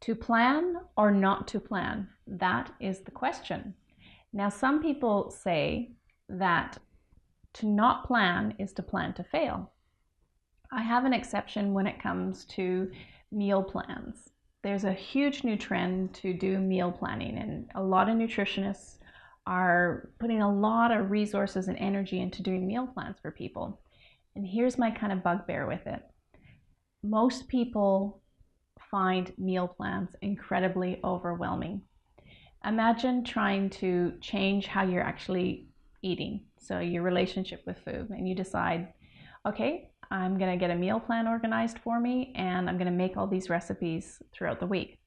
To plan or not to plan? That is the question. Now, some people say that to not plan is to plan to fail. I have an exception when it comes to meal plans. There's a huge new trend to do meal planning, and a lot of nutritionists are putting a lot of resources and energy into doing meal plans for people. And here's my kind of bugbear with it. Most people find meal plans incredibly overwhelming. Imagine trying to change how you're actually eating, so your relationship with food, and you decide, okay, I'm going to get a meal plan organized for me and I'm going to make all these recipes throughout the week.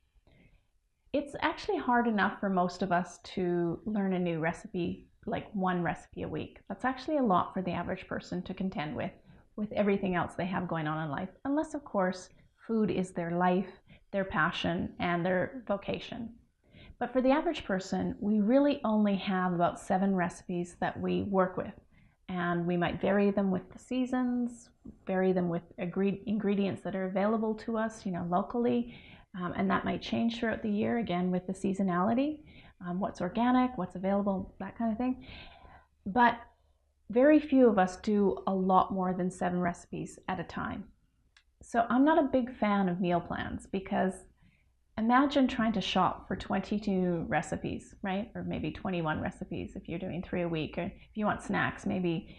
It's actually hard enough for most of us to learn a new recipe, like one recipe a week. That's actually a lot for the average person to contend with everything else they have going on in life, unless of course food is their life, their passion, and their vocation. But for the average person, we really only have about 7 recipes that we work with. And we might vary them with the seasons, vary them with ingredients that are available to us, locally. And that might change throughout the year, again, with the seasonality, what's organic, what's available, that kind of thing. But very few of us do a lot more than 7 recipes at a time. So I'm not a big fan of meal plans, because imagine trying to shop for 22 recipes, right? Or maybe 21 recipes if you're doing 3 a week. Or if you want snacks, maybe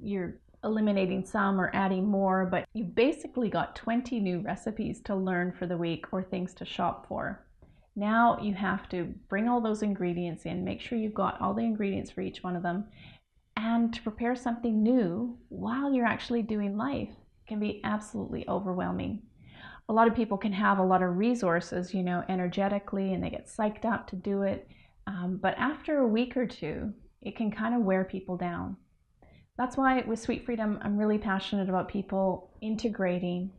you're eliminating some or adding more, but you basically got 20 new recipes to learn for the week or things to shop for. Now you have to bring all those ingredients in, make sure you've got all the ingredients for each one of them, and to prepare something new while you're actually doing life can be absolutely overwhelming. A lot of people can have a lot of resources, energetically, and they get psyched up to do it. But after a week or two, it can kind of wear people down. That's why with Sweet Freedom, I'm really passionate about people integrating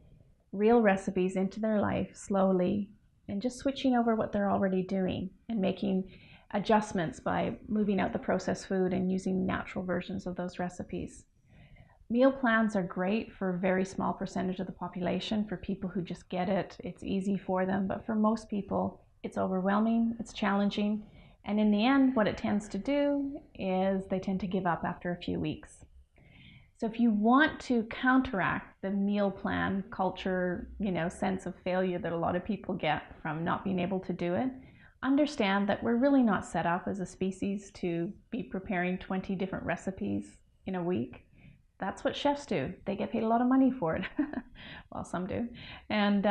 real recipes into their life slowly and just switching over what they're already doing and making adjustments by moving out the processed food and using natural versions of those recipes. Meal plans are great for a very small percentage of the population, for people who just get it, it's easy for them, but for most people, it's overwhelming, it's challenging, and in the end, what it tends to do is they tend to give up after a few weeks. So if you want to counteract the meal plan culture, sense of failure that a lot of people get from not being able to do it, understand that we're really not set up as a species to be preparing 20 different recipes in a week. That's what chefs do. They get paid a lot of money for it. Well, some do. And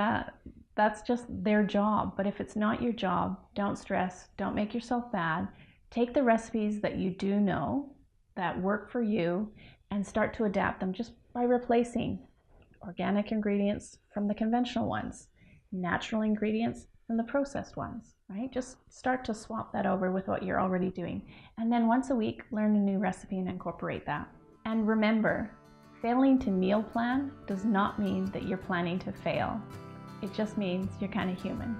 that's just their job. But if it's not your job, don't stress. Don't make yourself bad. Take the recipes that you do know that work for you and start to adapt them just by replacing organic ingredients from the conventional ones, natural ingredients from the processed ones, right? Just start to swap that over with what you're already doing. And then once a week, learn a new recipe and incorporate that. And remember, failing to meal plan does not mean that you're planning to fail. It just means you're kind of human.